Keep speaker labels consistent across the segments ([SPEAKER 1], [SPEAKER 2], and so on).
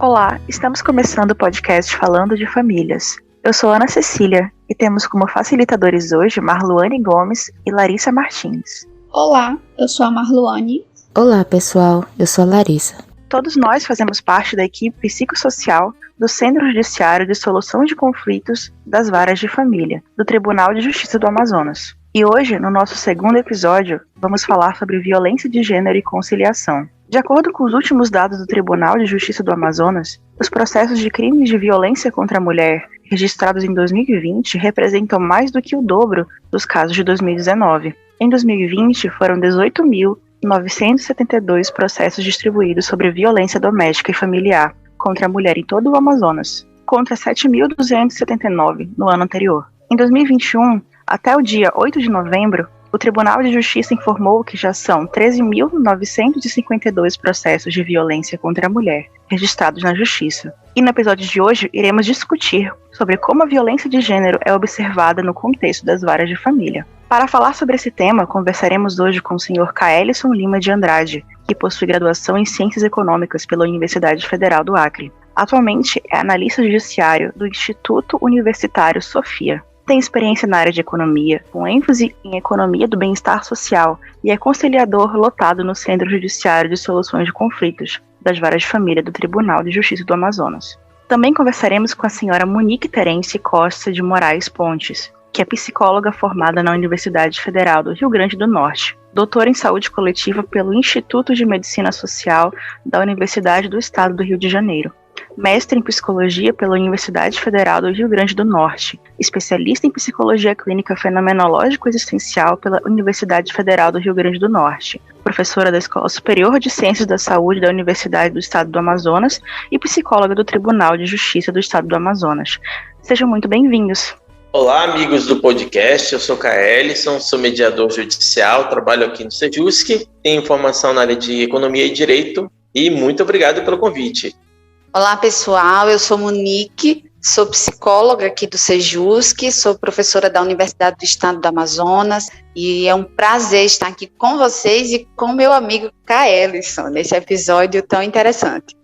[SPEAKER 1] Olá, estamos começando o podcast Falando de Famílias. Eu sou Ana Cecília e temos como facilitadores hoje Marluane Gomes e Larissa Martins.
[SPEAKER 2] Olá, eu sou a Marluane.
[SPEAKER 3] Olá pessoal, eu sou a Larissa.
[SPEAKER 1] Todos nós fazemos parte da equipe psicossocial do Centro Judiciário de Solução de Conflitos das Varas de Família, do Tribunal de Justiça do Amazonas. E hoje, no nosso segundo episódio, vamos falar sobre violência de gênero e conciliação. De acordo com os últimos dados do Tribunal de Justiça do Amazonas, os processos de crimes de violência contra a mulher registrados em 2020 representam mais do que o dobro dos casos de 2019. Em 2020, foram 18.972 processos distribuídos sobre violência doméstica e familiar contra a mulher em todo o Amazonas, contra 7.279 no ano anterior. Em 2021, até o dia 8 de novembro, o Tribunal de Justiça informou que já são 13.952 processos de violência contra a mulher registrados na Justiça. E no episódio de hoje, iremos discutir sobre como a violência de gênero é observada no contexto das varas de família. Para falar sobre esse tema, conversaremos hoje com o Sr. Kaelison Lima de Andrade, que possui graduação em Ciências Econômicas pela Universidade Federal do Acre. Atualmente é analista judiciário do Instituto Universitário Sofia. Tem experiência na área de economia, com ênfase em economia do bem-estar social, e é conciliador lotado no Centro Judiciário de Soluções de Conflitos das Varas de Família do Tribunal de Justiça do Amazonas. Também conversaremos com a senhora Monique Terence Costa de Moraes Pontes, que é psicóloga formada na Universidade Federal do Rio Grande do Norte, doutora em saúde coletiva pelo Instituto de Medicina Social da Universidade do Estado do Rio de Janeiro, mestre em psicologia pela Universidade Federal do Rio Grande do Norte, especialista em psicologia clínica fenomenológico-existencial pela Universidade Federal do Rio Grande do Norte, professora da Escola Superior de Ciências da Saúde da Universidade do Estado do Amazonas e psicóloga do Tribunal de Justiça do Estado do Amazonas. Sejam muito bem-vindos.
[SPEAKER 4] Olá, amigos do podcast, eu sou Kaelison, sou mediador judicial, trabalho aqui no Sejusc, tenho formação na área de Economia e Direito e muito obrigado pelo convite.
[SPEAKER 5] Olá pessoal, eu sou Monique, sou psicóloga aqui do Sejusc, sou professora da Universidade do Estado do Amazonas e é um prazer estar aqui com vocês e com meu amigo Kaelison nesse episódio tão interessante.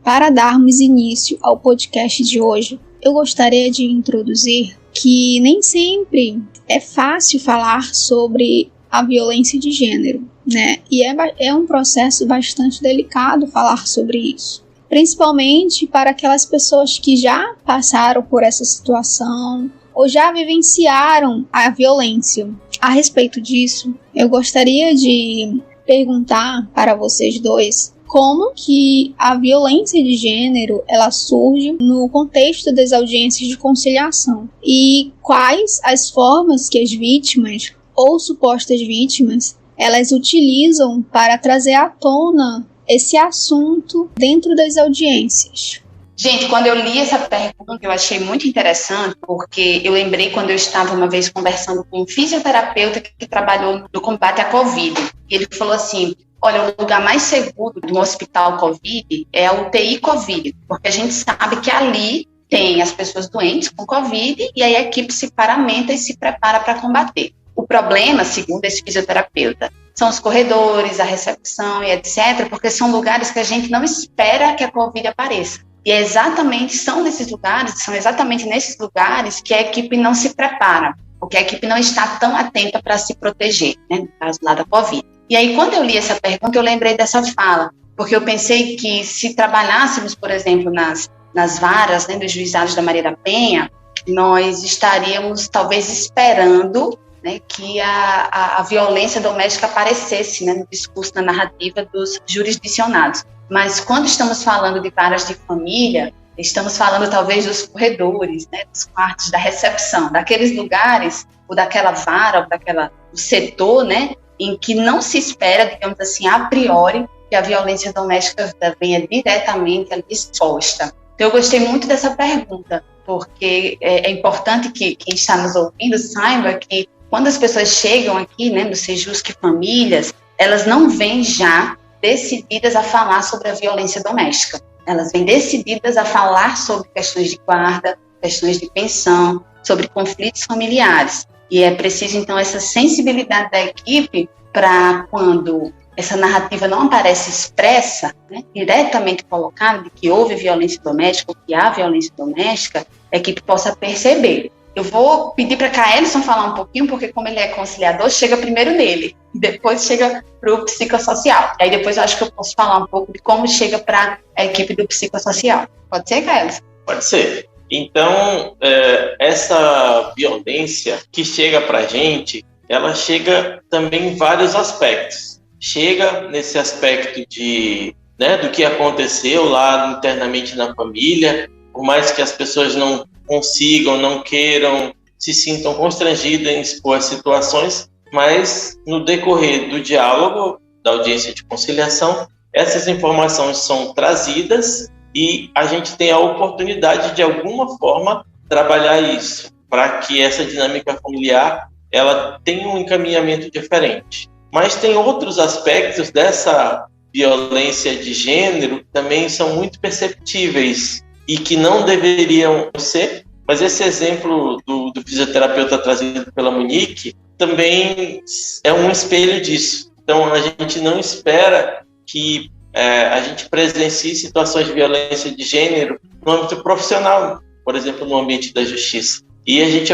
[SPEAKER 2] Para darmos início ao podcast de hoje, eu gostaria de introduzir que nem sempre é fácil falar sobre a violência de gênero, né? E é um processo bastante delicado falar sobre isso, principalmente para aquelas pessoas que já passaram por essa situação ou já vivenciaram a violência. A respeito disso, eu gostaria de perguntar para vocês dois como que a violência de gênero ela surge no contexto das audiências de conciliação e quais as formas que as vítimas ou supostas vítimas elas utilizam para trazer à tona esse assunto dentro das audiências.
[SPEAKER 5] Gente, quando eu li essa pergunta, eu achei muito interessante, porque eu lembrei quando eu estava uma vez conversando com um fisioterapeuta que trabalhou no combate à Covid. Ele falou assim: olha, o lugar mais seguro de um hospital Covid é a UTI Covid, porque a gente sabe que ali tem as pessoas doentes com Covid e aí a equipe se paramenta e se prepara para combater. O problema, segundo esse fisioterapeuta, são os corredores, a recepção e etc., porque são lugares que a gente não espera que a Covid apareça. E são exatamente nesses lugares que a equipe não se prepara, porque a equipe não está tão atenta para se proteger, né, no caso lá da Covid. E aí, quando eu li essa pergunta, eu lembrei dessa fala, porque eu pensei que se trabalhássemos, por exemplo, nas varas, né, dos juizados da Maria da Penha, nós estaríamos talvez esperando, né, que a violência doméstica aparecesse, né, no discurso, na narrativa dos jurisdicionados. Mas quando estamos falando de varas de família, estamos falando talvez dos corredores, né, dos quartos da recepção, daqueles lugares, ou daquela vara, ou do setor, né, em que não se espera, digamos assim, a priori, que a violência doméstica venha diretamente ali exposta. Então, eu gostei muito dessa pergunta, porque é importante que quem está nos ouvindo saiba que quando as pessoas chegam aqui, né, no Sejusc Famílias, elas não vêm já decididas a falar sobre a violência doméstica. Elas vêm decididas a falar sobre questões de guarda, questões de pensão, sobre conflitos familiares. E é preciso, então, essa sensibilidade da equipe para quando essa narrativa não aparece expressa, né, diretamente colocada, de que houve violência doméstica ou que há violência doméstica, a equipe possa perceber. Eu vou pedir para Kaelson falar um pouquinho, porque como ele é conciliador, chega primeiro nele, depois chega para o psicossocial. E aí depois eu acho que eu posso falar um pouco de como chega para a equipe do psicossocial. Pode ser, Kaelson?
[SPEAKER 4] Pode ser. Então, essa violência que chega para a gente, ela chega também em vários aspectos. Chega nesse aspecto do que aconteceu lá internamente na família, por mais que as pessoas não consigam, não queiram, se sintam constrangidas em expor as situações, mas no decorrer do diálogo, da audiência de conciliação, essas informações são trazidas e a gente tem a oportunidade de alguma forma trabalhar isso, para que essa dinâmica familiar ela tenha um encaminhamento diferente. Mas tem outros aspectos dessa violência de gênero que também são muito perceptíveis e que não deveriam ser, mas esse exemplo do fisioterapeuta trazido pela Monique também é um espelho disso. Então, a gente não espera que a gente presencie situações de violência de gênero no âmbito profissional, por exemplo, no ambiente da justiça. E a gente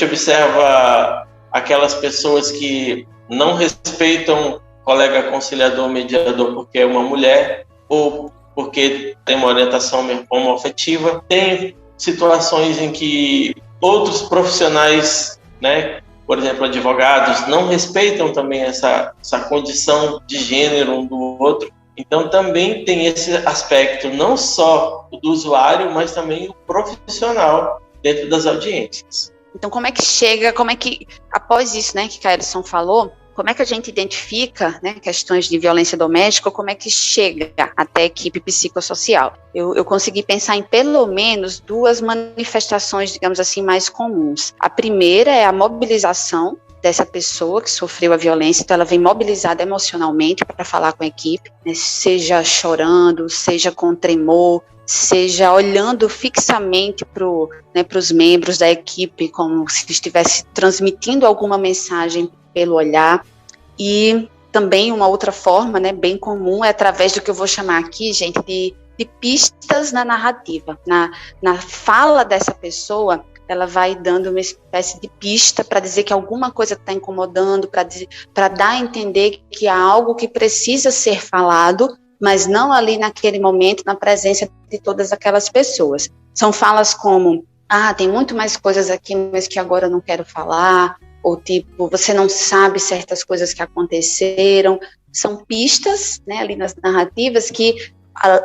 [SPEAKER 4] observa aquelas pessoas que não respeitam o colega conciliador, mediador, porque é uma mulher, ou porque tem uma orientação homoafetiva. Tem situações em que outros profissionais, né, por exemplo, advogados, não respeitam também essa condição de gênero um do outro. Então, também tem esse aspecto, não só do usuário, mas também o profissional dentro das audiências.
[SPEAKER 5] Então, como é que, após isso, né, que Kaelson falou, como é que a gente identifica, né, questões de violência doméstica, como é que chega até a equipe psicossocial? Eu consegui pensar em pelo menos 2 manifestações, digamos assim, mais comuns. A primeira é a mobilização dessa pessoa que sofreu a violência, então ela vem mobilizada emocionalmente para falar com a equipe, né, seja chorando, seja com tremor, seja olhando fixamente para os membros da equipe, como se estivesse transmitindo alguma mensagem pelo olhar. E também uma outra forma, né, bem comum, é através do que eu vou chamar aqui, gente, de pistas na narrativa. Na fala dessa pessoa, ela vai dando uma espécie de pista para dizer que alguma coisa está incomodando, para dar a entender que há algo que precisa ser falado, mas não ali naquele momento, na presença de todas aquelas pessoas. São falas como, tem muito mais coisas aqui, mas que agora eu não quero falar, ou tipo, você não sabe certas coisas que aconteceram. São pistas, né, ali nas narrativas que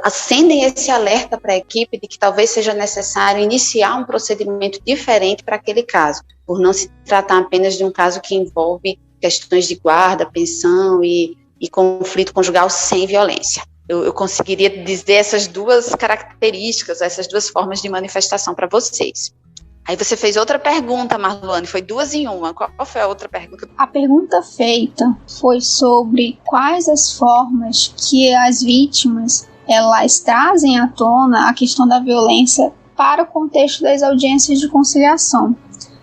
[SPEAKER 5] acendem esse alerta para a equipe de que talvez seja necessário iniciar um procedimento diferente para aquele caso, por não se tratar apenas de um caso que envolve questões de guarda, pensão e conflito conjugal sem violência. Eu conseguiria dizer essas 2 características, essas 2 formas de manifestação para vocês. Aí você fez outra pergunta, Marluane, foi 2 em 1. Qual foi a outra pergunta?
[SPEAKER 2] A pergunta feita foi sobre quais as formas que as vítimas elas trazem à tona a questão da violência para o contexto das audiências de conciliação.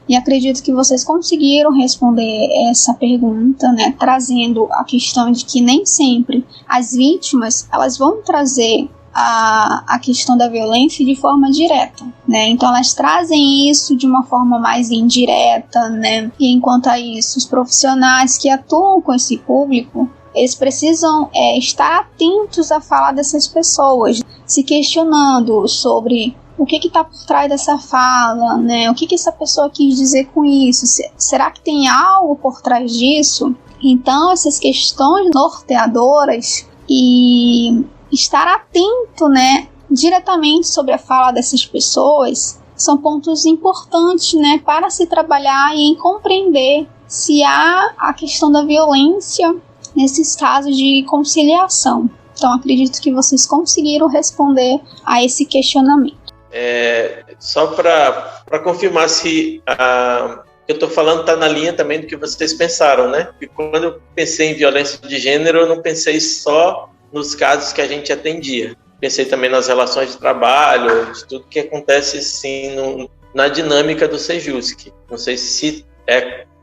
[SPEAKER 2] E acredito que vocês conseguiram responder essa pergunta, né, trazendo a questão de que nem sempre as vítimas elas vão trazer a questão da violência de forma direta, né? Então elas trazem isso de uma forma mais indireta, né? E enquanto a isso, os profissionais que atuam com esse público, eles precisam estar atentos à fala dessas pessoas, se questionando sobre o que está por trás dessa fala, né? O que essa pessoa quis dizer com isso? Será que tem algo por trás disso? Então, essas questões norteadoras e estar atento, né, diretamente sobre a fala dessas pessoas são pontos importantes, né, para se trabalhar e em compreender se há a questão da violência nesses casos de conciliação. Então, acredito que vocês conseguiram responder a esse questionamento.
[SPEAKER 4] Só para confirmar se eu estou falando está na linha também do que vocês pensaram, né? Porque quando eu pensei em violência de gênero, eu não pensei só nos casos que a gente atendia. pensei também nas relações de trabalho, de tudo que acontece sim na dinâmica do Sejusc. Não sei se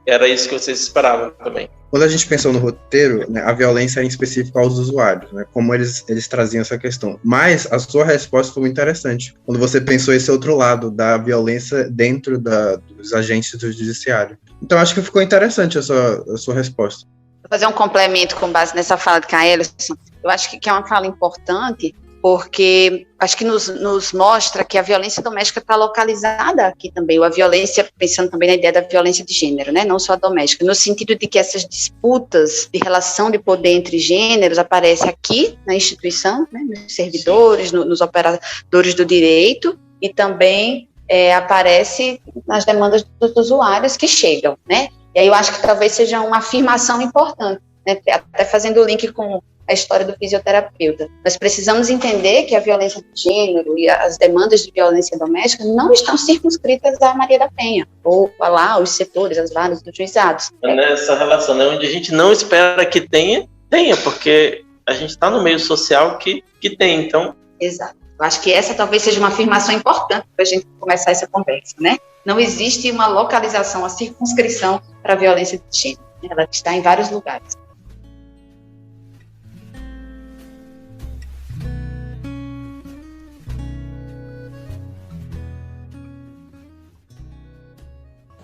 [SPEAKER 4] era isso que vocês esperavam também.
[SPEAKER 6] Quando a gente pensou no roteiro, né, a violência em específico aos usuários, né, como eles traziam essa questão. Mas a sua resposta foi muito interessante, quando você pensou esse outro lado da violência dentro dos agentes do judiciário. Então acho que ficou interessante a sua resposta.
[SPEAKER 5] Vou fazer um complemento com base nessa fala de Kaelison. Eu acho que é uma fala importante, porque acho que nos mostra que a violência doméstica está localizada aqui também, ou a violência, pensando também na ideia da violência de gênero, né, não só a doméstica, no sentido de que essas disputas de relação de poder entre gêneros aparecem aqui na instituição, né, nos servidores, nos operadores do direito, e também aparece nas demandas dos usuários que chegam, né, e aí eu acho que talvez seja uma afirmação importante, né, até fazendo o link com a história do fisioterapeuta. Nós precisamos entender que a violência de gênero e as demandas de violência doméstica não estão circunscritas à Maria da Penha, ou lá os setores, as varas dos juizados.
[SPEAKER 4] Nessa relação, né, onde a gente não espera que tenha, porque a gente está no meio social que tem, então... Exato.
[SPEAKER 5] Eu acho que essa talvez seja uma afirmação importante para a gente começar essa conversa, né? Não existe uma localização, uma circunscrição para a violência de gênero. Ela está em vários lugares.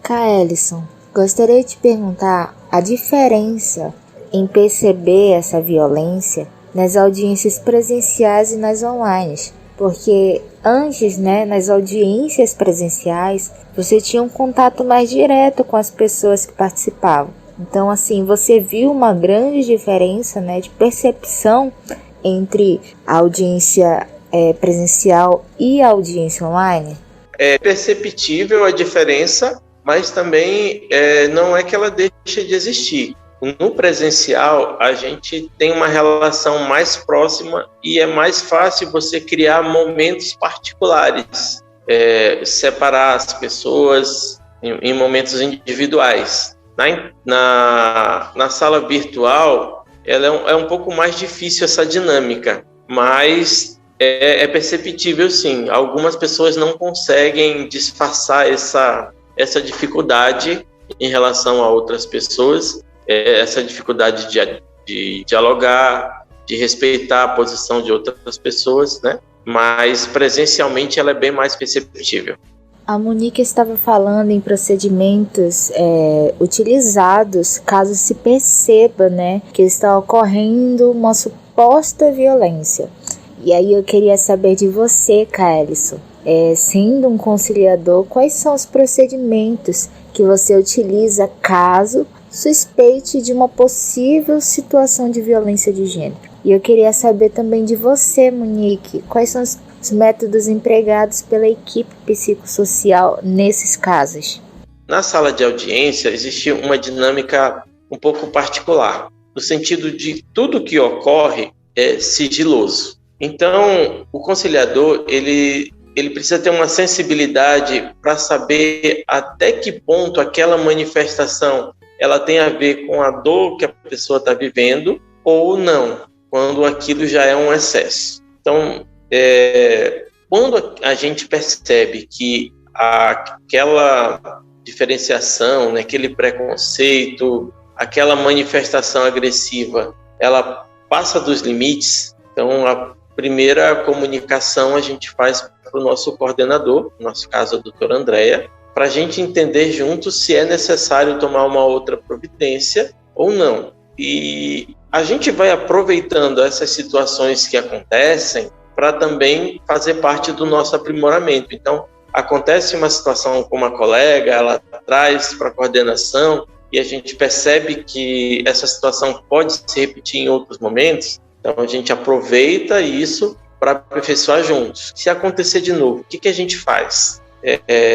[SPEAKER 3] Kaelison, gostaria de te perguntar a diferença em perceber essa violência nas audiências presenciais e nas online, porque antes, né, nas audiências presenciais, você tinha um contato mais direto com as pessoas que participavam. Então, assim, você viu uma grande diferença, né, de percepção entre a audiência presencial e a audiência online?
[SPEAKER 4] É perceptível a diferença, mas também não é que ela deixe de existir. No presencial, a gente tem uma relação mais próxima e é mais fácil você criar momentos particulares, separar as pessoas em momentos individuais. Na sala virtual, ela é um pouco mais difícil essa dinâmica, mas é perceptível sim. Algumas pessoas não conseguem disfarçar essa dificuldade em relação a outras pessoas, essa dificuldade de dialogar, de respeitar a posição de outras pessoas, né? Mas presencialmente ela é bem mais perceptível.
[SPEAKER 3] A Monique estava falando em procedimentos utilizados caso se perceba, né, que está ocorrendo uma suposta violência. E aí eu queria saber de você, Kaelison, sendo um conciliador, quais são os procedimentos que você utiliza caso suspeite de uma possível situação de violência de gênero? E eu queria saber também de você, Monique, quais são os métodos empregados pela equipe psicossocial nesses casos?
[SPEAKER 4] Na sala de audiência existe uma dinâmica um pouco particular, no sentido de tudo que ocorre é sigiloso. Então, o conciliador, ele precisa ter uma sensibilidade para saber até que ponto aquela manifestação ela tem a ver com a dor que a pessoa está vivendo ou não, quando aquilo já é um excesso. Então, quando a gente percebe que aquela diferenciação, né, aquele preconceito, aquela manifestação agressiva, ela passa dos limites, então a primeira comunicação a gente faz para o nosso coordenador, no nosso caso a doutora Andréia, para a gente entender juntos se é necessário tomar uma outra providência ou não. E a gente vai aproveitando essas situações que acontecem para também fazer parte do nosso aprimoramento. Então, acontece uma situação com uma colega, ela traz para a coordenação e a gente percebe que essa situação pode se repetir em outros momentos, então a gente aproveita isso para aperfeiçoar juntos. Se acontecer de novo, o que a gente faz?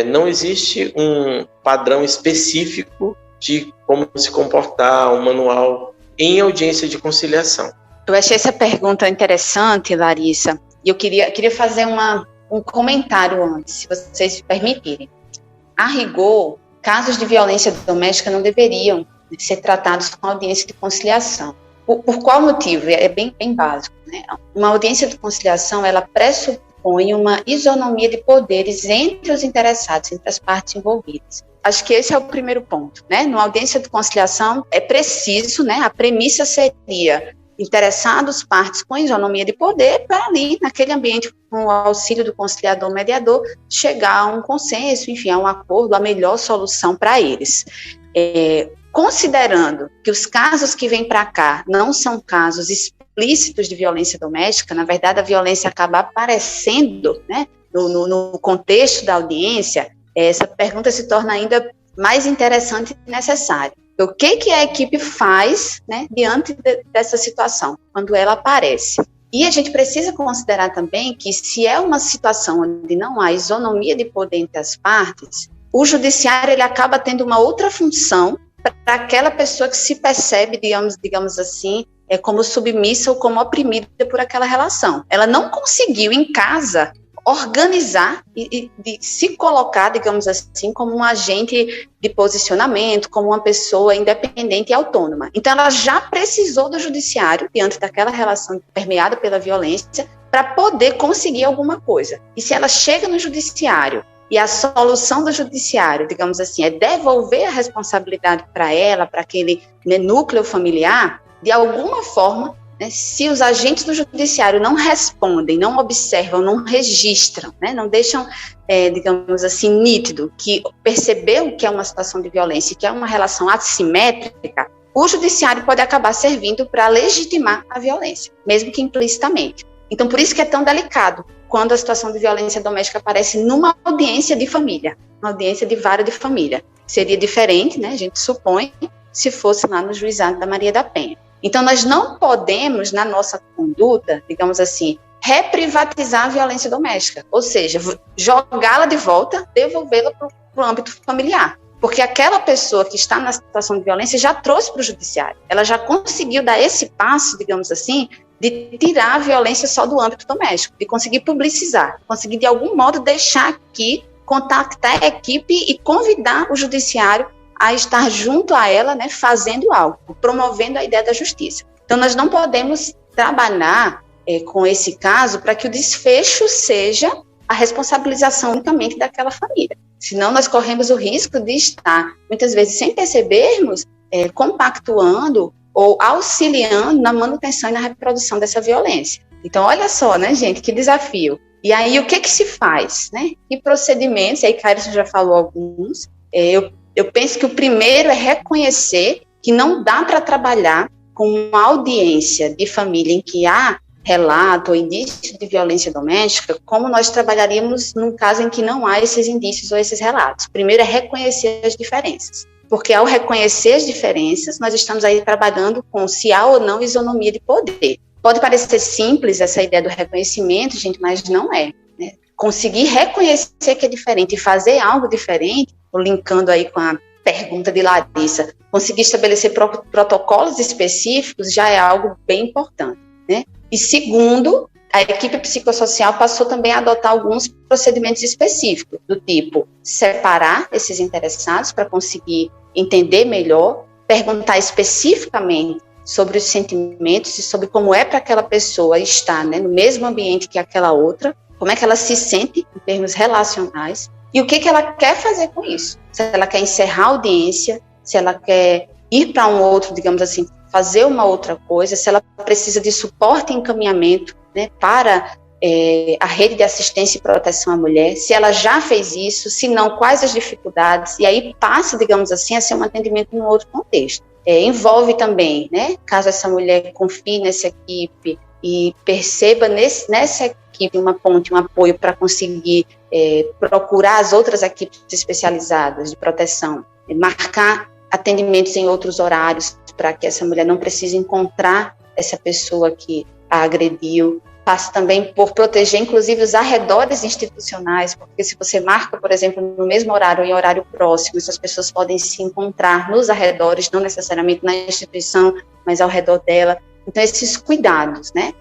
[SPEAKER 4] Não existe um padrão específico de como se comportar, um manual em audiência de conciliação.
[SPEAKER 5] Eu achei essa pergunta interessante, Larissa, e eu queria fazer um comentário antes, se vocês permitirem. A rigor, casos de violência doméstica não deveriam ser tratados com audiência de conciliação. Por qual motivo? É bem básico, né? Uma audiência de conciliação, ela pressupõe uma isonomia de poderes entre os interessados, entre as partes envolvidas. Acho que esse é o primeiro ponto, né? Numa audiência de conciliação é preciso, né? A premissa seria interessados, partes com isonomia de poder, para ali, naquele ambiente, com o auxílio do conciliador mediador, chegar a um consenso, enfim, a um acordo, a melhor solução para eles. Considerando que os casos que vêm para cá não são casos explícitos de violência doméstica, na verdade a violência acaba aparecendo, né, no contexto da audiência, essa pergunta se torna ainda mais interessante e necessária. O que a equipe faz, né, diante dessa situação, quando ela aparece? E a gente precisa considerar também que, se é uma situação onde não há isonomia de poder entre as partes, o judiciário ele acaba tendo uma outra função para aquela pessoa que se percebe, digamos assim, como submissa ou como oprimida por aquela relação. Ela não conseguiu, em casa, organizar e se colocar, digamos assim, como um agente de posicionamento, como uma pessoa independente e autônoma. Então, ela já precisou do judiciário, diante daquela relação permeada pela violência, para poder conseguir alguma coisa. E se ela chega no judiciário e a solução do judiciário, digamos assim, é devolver a responsabilidade para ela, para aquele, né, núcleo familiar, de alguma forma, né, se os agentes do judiciário não respondem, não observam, não registram, né, não deixam, digamos assim, nítido que percebeu que é uma situação de violência, que é uma relação assimétrica, o judiciário pode acabar servindo para legitimar a violência, mesmo que implicitamente. Então, por isso que é tão delicado quando a situação de violência doméstica aparece numa audiência de família, uma audiência de vara de família. Seria diferente, né, a gente supõe, se fosse lá no juizado da Maria da Penha. Então, nós não podemos, na nossa conduta, digamos assim, reprivatizar a violência doméstica, ou seja, jogá-la de volta, devolvê-la para o âmbito familiar, porque aquela pessoa que está na situação de violência já trouxe para o judiciário, ela já conseguiu dar esse passo, digamos assim, de tirar a violência só do âmbito doméstico, de conseguir publicizar, conseguir de algum modo deixar aqui, contactar a equipe e convidar o judiciário a estar junto a ela, né, fazendo algo, promovendo a ideia da justiça. Então, nós não podemos trabalhar com esse caso para que o desfecho seja a responsabilização unicamente daquela família. Senão, nós corremos o risco de estar, muitas vezes, sem percebermos, compactuando ou auxiliando na manutenção e na reprodução dessa violência. Então, olha só, né, gente, que desafio. E aí, o que se faz, né? Que procedimentos, aí Cairson já falou alguns, eu penso que o primeiro é reconhecer que não dá para trabalhar com uma audiência de família em que há relato ou indício de violência doméstica, como nós trabalharíamos num caso em que não há esses indícios ou esses relatos. Primeiro é reconhecer as diferenças, porque ao reconhecer as diferenças, nós estamos aí trabalhando com se há ou não isonomia de poder. Pode parecer simples essa ideia do reconhecimento, gente, mas não é, né? Conseguir reconhecer que é diferente e fazer algo diferente, linkando aí com a pergunta de Larissa, conseguir estabelecer protocolos específicos já é algo bem importante, né? E segundo, a equipe psicossocial passou também a adotar alguns procedimentos específicos, do tipo separar esses interessados para conseguir entender melhor, perguntar especificamente sobre os sentimentos e sobre como é para aquela pessoa estar, né, no mesmo ambiente que aquela outra, como é que ela se sente em termos relacionais e o que ela quer fazer com isso. Se ela quer encerrar a audiência, se ela quer ir para um outro, digamos assim, fazer uma outra coisa, se ela precisa de suporte e encaminhamento, né, para a rede de assistência e proteção à mulher, se ela já fez isso, se não, quais as dificuldades, e aí passa, digamos assim, a ser um atendimento em um outro contexto. Envolve também, né, caso essa mulher confie nessa equipe e perceba nessa equipe uma ponte, um apoio para conseguir procurar as outras equipes especializadas de proteção, marcar atendimentos em outros horários para que essa mulher não precise encontrar essa pessoa que a agrediu. Passa também por proteger, inclusive, os arredores institucionais, porque se você marca, por exemplo, no mesmo horário ou em horário próximo, essas pessoas podem se encontrar nos arredores, não necessariamente na instituição, mas ao redor dela. Então, esses cuidados, né,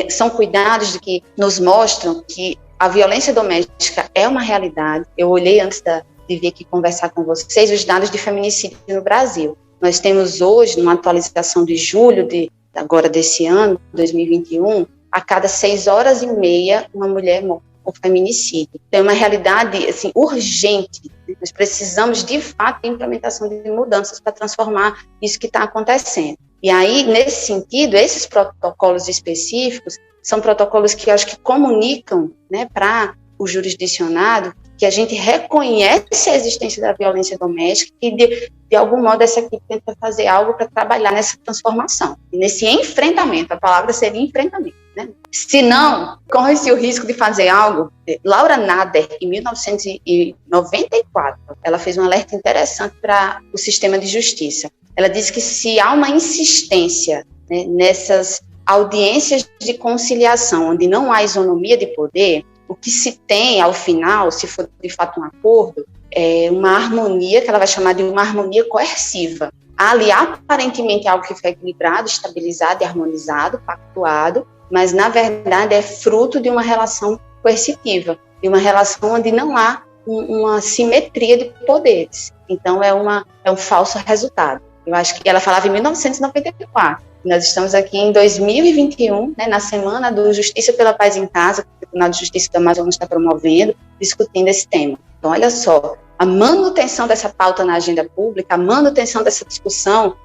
[SPEAKER 5] são cuidados de que nos mostram que a violência doméstica é uma realidade. Eu olhei antes de vir aqui conversar com vocês os dados de feminicídio no Brasil. Nós temos hoje, numa atualização de julho de agora desse ano, 2021, a cada 6 horas e meia, uma mulher morre por feminicídio. Então, é uma realidade assim, urgente. Nós precisamos, de fato, de implementação de mudanças para transformar isso que está acontecendo. E aí, nesse sentido, esses protocolos específicos são protocolos que eu acho que comunicam, né, para o jurisdicionado que a gente reconhece a existência da violência doméstica e, de algum modo, essa equipe tenta fazer algo para trabalhar nessa transformação, nesse enfrentamento. A palavra seria enfrentamento, né? Se não, corre-se o risco de fazer algo. Laura Nader, em 1994, ela fez um alerta interessante para o sistema de justiça. Ela disse que se há uma insistência, né, nessas audiências de conciliação, onde não há isonomia de poder, o que se tem, ao final, se for de fato um acordo, é uma harmonia, que ela vai chamar de uma harmonia coerciva. Ali, aparentemente, algo que foi equilibrado, estabilizado e harmonizado, pactuado, mas, na verdade, é fruto de uma relação coercitiva, de uma relação onde não há uma simetria de poderes. Então, é um falso resultado. Eu acho que ela falava em 1994. Nós estamos aqui em 2021, né, na Semana do Justiça pela Paz em Casa, que o Tribunal de Justiça do Amazonas está promovendo, discutindo esse tema. Então, olha só, a manutenção dessa pauta na agenda pública, a manutenção dessa discussão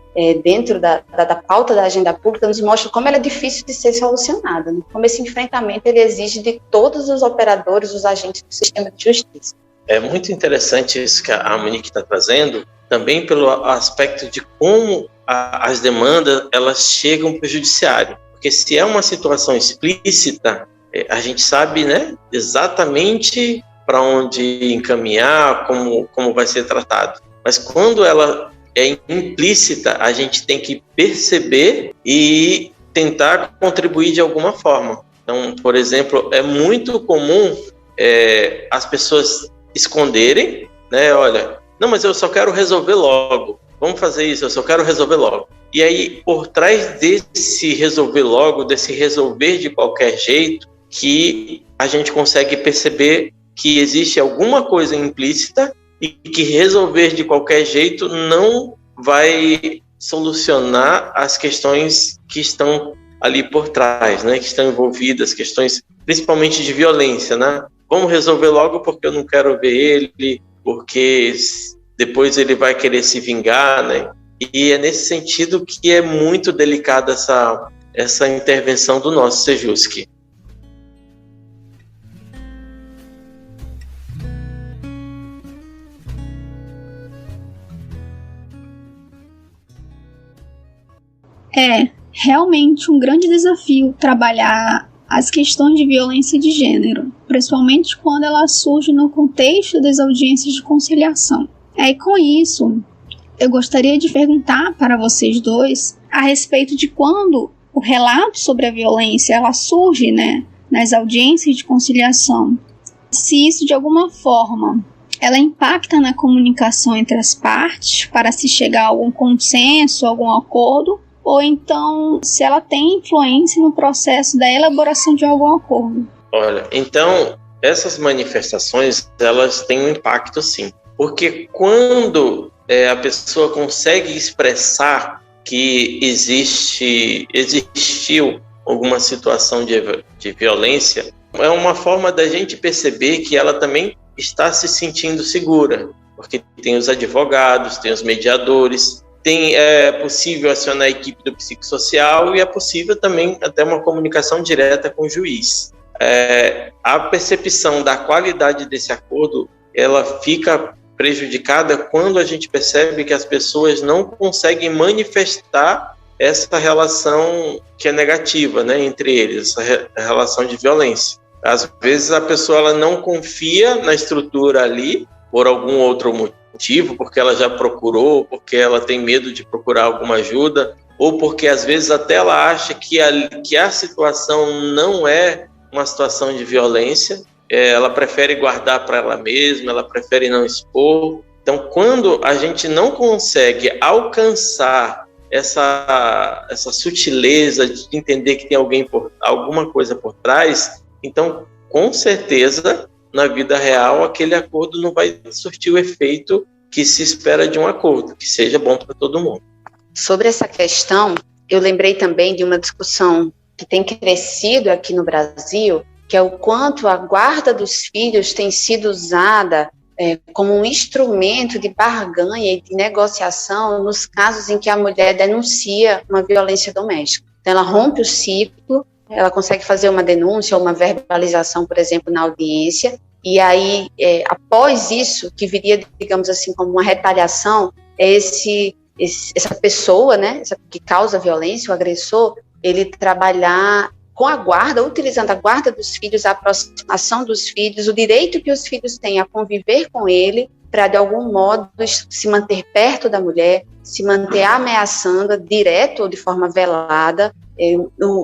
[SPEAKER 5] dentro da pauta da agenda pública nos mostra como ela é difícil de ser solucionada, né? Como esse enfrentamento ele exige de todos os operadores, os agentes do sistema de justiça.
[SPEAKER 4] É muito interessante isso que a Monique está trazendo, também pelo aspecto de como as demandas elas chegam para o judiciário. Porque se é uma situação explícita, a gente sabe, né, exatamente para onde encaminhar, como vai ser tratado. Mas quando ela é implícita, a gente tem que perceber e tentar contribuir de alguma forma. Então, por exemplo, é muito comum as pessoas esconderem, né, olha, não, mas eu só quero resolver logo. Vamos fazer isso, eu só quero resolver logo. E aí, por trás desse resolver logo, desse resolver de qualquer jeito, que a gente consegue perceber que existe alguma coisa implícita e que resolver de qualquer jeito não vai solucionar as questões que estão ali por trás, né? Que estão envolvidas, questões principalmente de violência, né? Vamos resolver logo porque eu não quero ver ele, porque depois ele vai querer se vingar, né? E é nesse sentido que é muito delicada essa intervenção do nosso Sejusc.
[SPEAKER 2] É realmente um grande desafio trabalhar as questões de violência de gênero, principalmente quando ela surge no contexto das audiências de conciliação. E com isso, eu gostaria de perguntar para vocês dois a respeito de quando o relato sobre a violência ela surge, né, nas audiências de conciliação, se isso de alguma forma ela impacta na comunicação entre as partes para se chegar a algum consenso, algum acordo, ou então se ela tem influência no processo da elaboração de algum acordo.
[SPEAKER 4] Olha, então essas manifestações elas têm um impacto sim, porque quando a pessoa consegue expressar que existiu alguma situação de violência, é uma forma da gente perceber que ela também está se sentindo segura, porque tem os advogados, tem os mediadores, é possível acionar a equipe do psicossocial e é possível também até uma comunicação direta com o juiz. A percepção da qualidade desse acordo, ela fica prejudicada quando a gente percebe que as pessoas não conseguem manifestar essa relação que é negativa, né, entre eles, essa relação de violência. Às vezes a pessoa ela não confia na estrutura ali por algum outro motivo, porque ela já procurou, porque ela tem medo de procurar alguma ajuda, ou porque às vezes até ela acha que a situação não é uma situação de violência, ela prefere guardar para ela mesma, ela prefere não expor. Então, quando a gente não consegue alcançar essa sutileza de entender que tem alguma coisa por trás, então, com certeza, na vida real, aquele acordo não vai surtir o efeito que se espera de um acordo, que seja bom para todo mundo.
[SPEAKER 5] Sobre essa questão, eu lembrei também de uma discussão que tem crescido aqui no Brasil, que é o quanto a guarda dos filhos tem sido usada como um instrumento de barganha e de negociação nos casos em que a mulher denuncia uma violência doméstica. Então, ela rompe o ciclo, ela consegue fazer uma denúncia ou uma verbalização, por exemplo, na audiência, e aí, após isso, que viria, digamos assim, como uma retaliação, essa pessoa, né, que causa violência, o agressor, ele trabalhar com a guarda, utilizando a guarda dos filhos, a aproximação dos filhos, o direito que os filhos têm a conviver com ele, para, de algum modo, se manter perto da mulher, se manter ameaçando, direto ou de forma velada.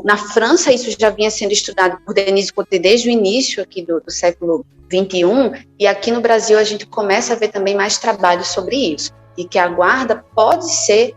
[SPEAKER 5] Na França, isso já vinha sendo estudado por Denise Coté desde o início aqui do século XXI, e aqui no Brasil a gente começa a ver também mais trabalho sobre isso, e que a guarda pode ser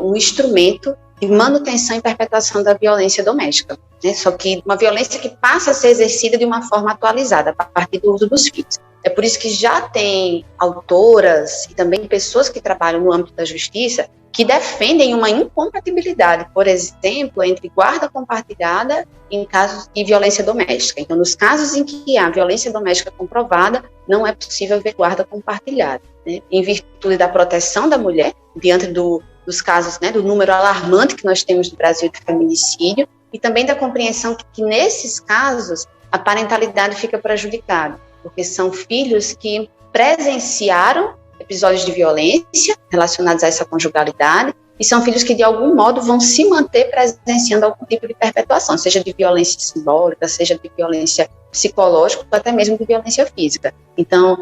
[SPEAKER 5] um instrumento de manutenção e perpetuação da violência doméstica, né? Só que uma violência que passa a ser exercida de uma forma atualizada, a partir do uso dos filhos. É por isso que já tem autoras e também pessoas que trabalham no âmbito da justiça que defendem uma incompatibilidade, por exemplo, entre guarda compartilhada em casos de violência doméstica. Então, nos casos em que há violência doméstica comprovada, não é possível ver guarda compartilhada, né? Em virtude da proteção da mulher, diante dos casos, né, do número alarmante que nós temos no Brasil de feminicídio, e também da compreensão que nesses casos a parentalidade fica prejudicada, porque são filhos que presenciaram episódios de violência relacionados a essa conjugalidade, e são filhos que, de algum modo, vão se manter presenciando algum tipo de perpetuação, seja de violência simbólica, seja de violência psicológica, ou até mesmo de violência física. Então,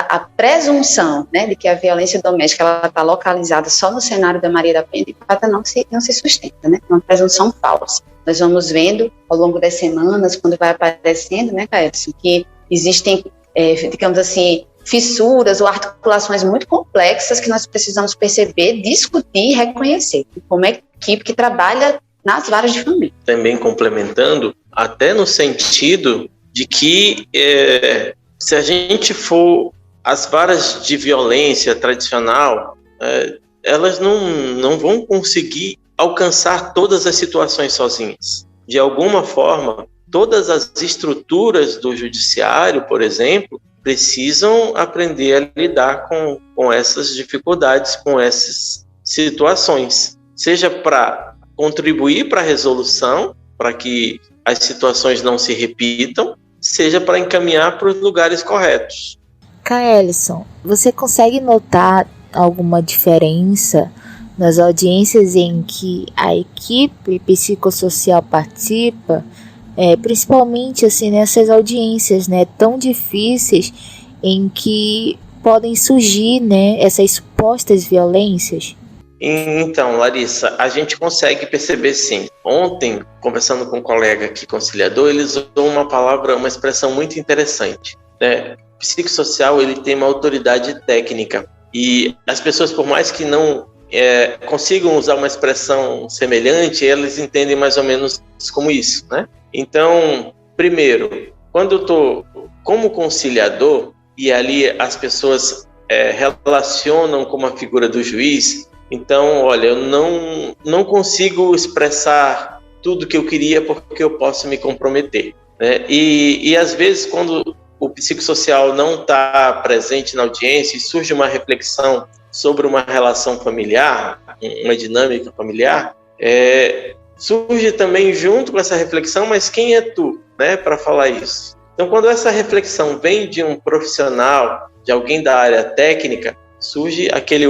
[SPEAKER 5] a presunção, né, de que a violência doméstica está localizada só no cenário da Maria da Penha, de fato, não se sustenta, né? É uma presunção falsa. Nós vamos vendo, ao longo das semanas, quando vai aparecendo, né, Caetson, que existem, digamos assim, fissuras ou articulações muito complexas que nós precisamos perceber, discutir e reconhecer, como é equipe que trabalha nas varas de família.
[SPEAKER 4] Também complementando, até no sentido de que se a gente for as varas de violência tradicional, elas não vão conseguir alcançar todas as situações sozinhas. De alguma forma, todas as estruturas do judiciário, por exemplo, precisam aprender a lidar com essas dificuldades, com essas situações, seja para contribuir para a resolução, para que as situações não se repitam, seja para encaminhar para os lugares corretos.
[SPEAKER 3] Kaelson, você consegue notar alguma diferença nas audiências em que a equipe psicossocial participa? Principalmente assim, nessas audiências, né, tão difíceis em que podem surgir, né, essas supostas violências?
[SPEAKER 4] Então, Larissa, a gente consegue perceber sim. Ontem, conversando com um colega aqui, conciliador, ele usou uma expressão muito interessante, né? O psicossocial, ele tem uma autoridade técnica, e as pessoas, por mais que não consigam usar uma expressão semelhante, elas entendem mais ou menos como isso, né? Então, primeiro, quando eu estou como conciliador, e ali as pessoas relacionam com a figura do juiz, então, olha, eu não consigo expressar tudo que eu queria porque eu posso me comprometer, né? E às vezes, quando o psicossocial não está presente na audiência e surge uma reflexão sobre uma relação familiar, uma dinâmica familiar, surge também junto com essa reflexão, mas quem é tu, né, para falar isso? Então, quando essa reflexão vem de um profissional, de alguém da área técnica, surge aquele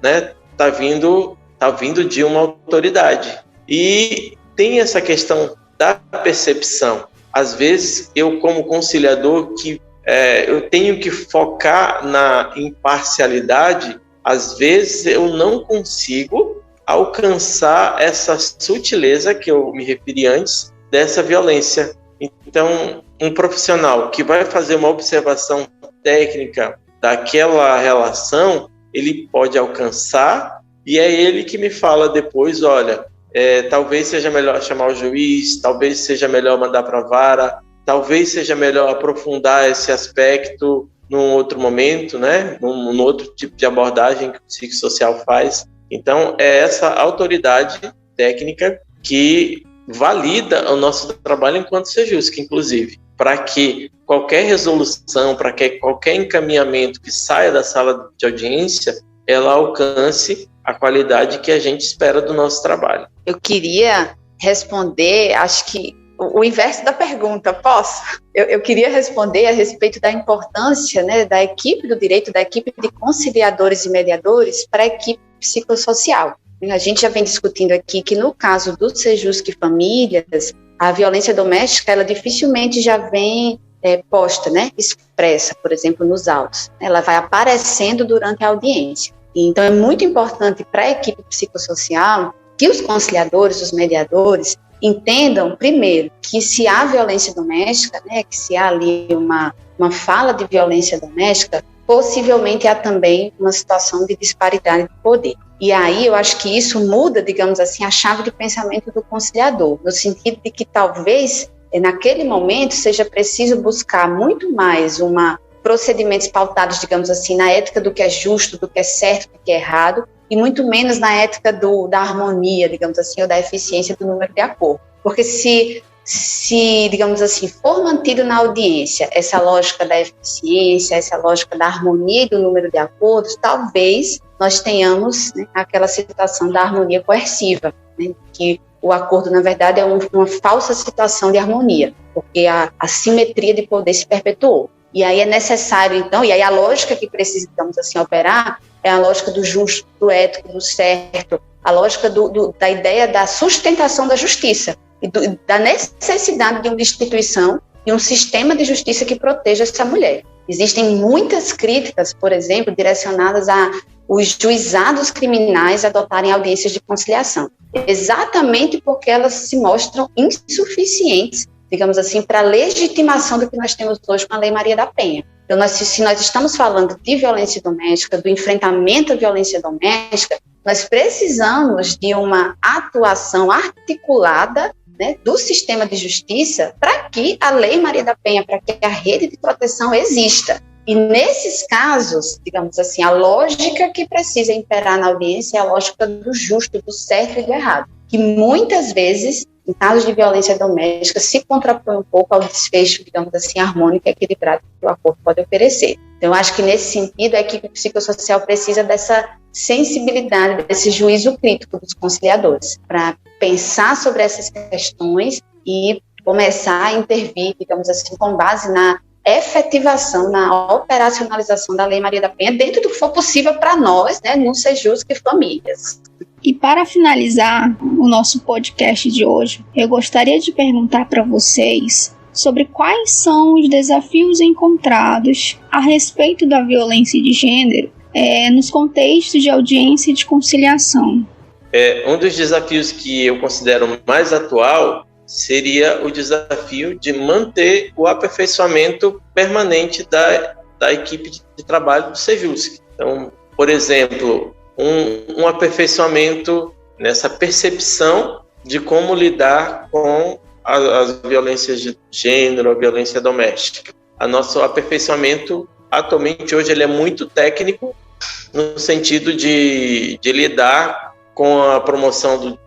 [SPEAKER 4] né, tá vindo de uma autoridade. E tem essa questão da percepção. Às vezes, eu como conciliador, eu tenho que focar na imparcialidade, às vezes eu não consigo alcançar essa sutileza que eu me referi antes, dessa violência. Então, um profissional que vai fazer uma observação técnica daquela relação, ele pode alcançar, e é ele que me fala depois, olha, talvez seja melhor chamar o juiz, talvez seja melhor mandar para a vara, talvez seja melhor aprofundar esse aspecto num outro momento, né? Num outro tipo de abordagem que o psicossocial faz. Então, é essa autoridade técnica que valida o nosso trabalho enquanto Sejusc, inclusive, para que qualquer resolução, para que qualquer encaminhamento que saia da sala de audiência, ela alcance a qualidade que a gente espera do nosso trabalho.
[SPEAKER 5] Eu queria responder, acho que o inverso da pergunta, posso? Eu queria responder a respeito da importância, né, da equipe do direito, da equipe de conciliadores e mediadores para a equipe psicossocial. A gente já vem discutindo aqui que no caso do Sejusc Famílias, a violência doméstica, ela dificilmente já vem posta, né, expressa, por exemplo, nos autos. Ela vai aparecendo durante a audiência. Então, é muito importante para a equipe psicossocial que os conciliadores, os mediadores, entendam, primeiro, que se há violência doméstica, né, que se há ali uma fala de violência doméstica, possivelmente há também uma situação de disparidade de poder. E aí eu acho que isso muda, digamos assim, a chave de pensamento do conciliador, no sentido de que talvez, naquele momento, seja preciso buscar muito mais procedimentos pautados, digamos assim, na ética do que é justo, do que é certo, do que é errado, e muito menos na ética da harmonia, digamos assim, ou da eficiência do número de acordo. Porque se, digamos assim, for mantido na audiência essa lógica da eficiência, essa lógica da harmonia e do número de acordos, talvez nós tenhamos, né, aquela situação da harmonia coerciva, né, que o acordo, na verdade, é uma falsa situação de harmonia, porque a simetria de poder se perpetuou. E aí é necessário, então, e aí a lógica que precisa, digamos assim, operar é a lógica do justo, do ético, do certo, a lógica da ideia da sustentação da justiça e da necessidade de uma instituição e um sistema de justiça que proteja essa mulher. Existem muitas críticas, por exemplo, direcionadas a os juizados criminais adotarem audiências de conciliação, exatamente porque elas se mostram insuficientes, digamos assim, para a legitimação do que nós temos hoje com a Lei Maria da Penha. Então, se nós estamos falando de violência doméstica, do enfrentamento à violência doméstica, nós precisamos de uma atuação articulada, né, do sistema de justiça para que a Lei Maria da Penha, para que a rede de proteção exista. E nesses casos, digamos assim, a lógica que precisa imperar na audiência é a lógica do justo, do certo e do errado, que muitas vezes, em casos de violência doméstica, se contrapõe um pouco ao desfecho, digamos assim, harmônico e equilibrado que o acordo pode oferecer. Então, eu acho que nesse sentido, a equipe psicossocial precisa dessa sensibilidade, desse juízo crítico dos conciliadores, para pensar sobre essas questões e começar a intervir, digamos assim, com base na efetivação, na operacionalização da Lei Maria da Penha, dentro do que for possível para nós, né, no Sejusc Famílias.
[SPEAKER 2] E para finalizar o nosso podcast de hoje, eu gostaria de perguntar para vocês sobre quais são os desafios encontrados a respeito da violência de gênero nos contextos de audiência e de conciliação.
[SPEAKER 4] Um dos desafios que eu considero mais atual seria o desafio de manter o aperfeiçoamento permanente da equipe de trabalho do Sejusc. Então, por exemplo, um aperfeiçoamento nessa percepção de como lidar com as violências de gênero, a violência doméstica. O nosso aperfeiçoamento, atualmente, hoje, ele é muito técnico, no sentido de lidar com a promoção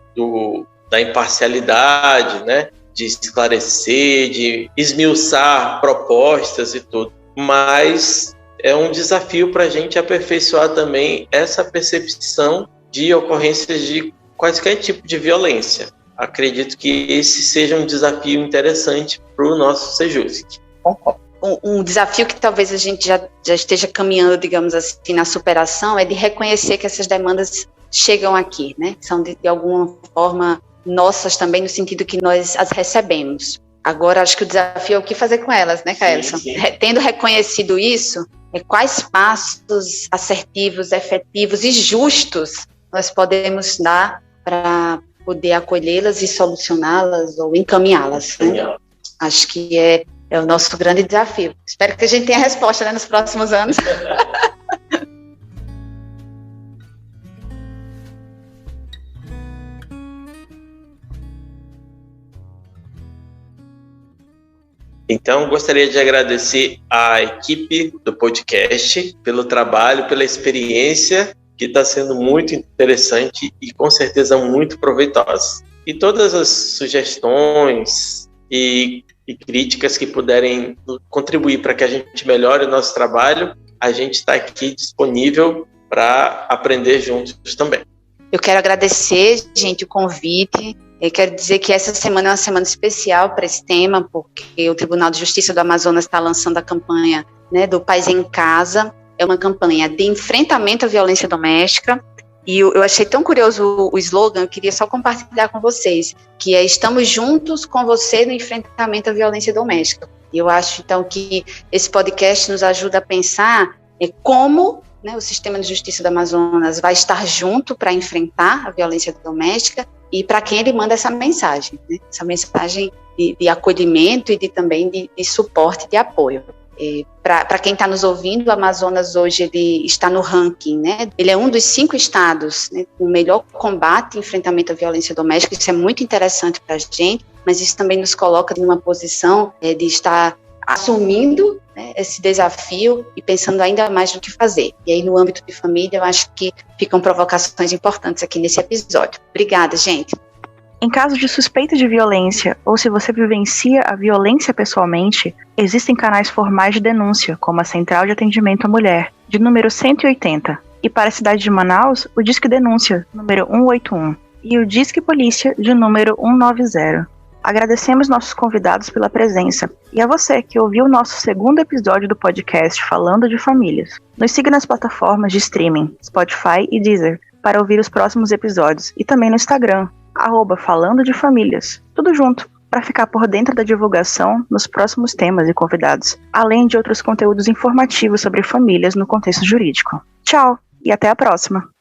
[SPEAKER 4] da imparcialidade, né? De esclarecer, de esmiuçar propostas e tudo. Mas é um desafio para a gente aperfeiçoar também essa percepção de ocorrências de quaisquer tipo de violência. Acredito que esse seja um desafio interessante para o nosso Sejusc.
[SPEAKER 5] Um desafio que talvez a gente já esteja caminhando, digamos assim, na superação, é de reconhecer que essas demandas chegam aqui, né? São de alguma forma nossas também, no sentido que nós as recebemos. Agora, acho que o desafio é o que fazer com elas, né, Kaelson? Tendo reconhecido isso, quais passos assertivos, efetivos e justos nós podemos dar para poder acolhê-las e solucioná-las ou encaminhá-las, né? Acho que é o nosso grande desafio. Espero que a gente tenha resposta, né, nos próximos anos.
[SPEAKER 4] Então, gostaria de agradecer à equipe do podcast pelo trabalho, pela experiência que está sendo muito interessante e com certeza muito proveitosa. E todas as sugestões e críticas que puderem contribuir para que a gente melhore o nosso trabalho, a gente está aqui disponível para aprender juntos também.
[SPEAKER 5] Eu quero agradecer, gente, o convite. Eu quero dizer que essa semana é uma semana especial para esse tema, porque o Tribunal de Justiça do Amazonas está lançando a campanha, né, do Paz em Casa. É uma campanha de enfrentamento à violência doméstica. E eu achei tão curioso o slogan, eu queria só compartilhar com vocês, que é "Estamos juntos com você no enfrentamento à violência doméstica". E eu acho, então, que esse podcast nos ajuda a pensar como, né, o sistema de justiça do Amazonas vai estar junto para enfrentar a violência doméstica e para quem ele manda essa mensagem, né? Essa mensagem de acolhimento e também de suporte, de apoio. Para quem está nos ouvindo, o Amazonas hoje ele está no ranking, né? Ele é um dos 5 estados, né, com o melhor combate e enfrentamento à violência doméstica. Isso é muito interessante para a gente, mas isso também nos coloca numa posição de estar assumindo, né, esse desafio e pensando ainda mais no que fazer. E aí, no âmbito de família, eu acho que ficam provocações importantes aqui nesse episódio. Obrigada, gente.
[SPEAKER 1] Em caso de suspeita de violência, ou se você vivencia a violência pessoalmente, existem canais formais de denúncia, como a Central de Atendimento à Mulher, de número 180, e para a cidade de Manaus, o Disque Denúncia, número 181, e o Disque Polícia, de número 190. Agradecemos nossos convidados pela presença, e a você que ouviu o nosso 2º episódio do podcast Falando de Famílias. Nos siga nas plataformas de streaming, Spotify e Deezer, para ouvir os próximos episódios, e também no Instagram, @Falando de Famílias, tudo junto, para ficar por dentro da divulgação nos próximos temas e convidados, além de outros conteúdos informativos sobre famílias no contexto jurídico. Tchau, e até a próxima!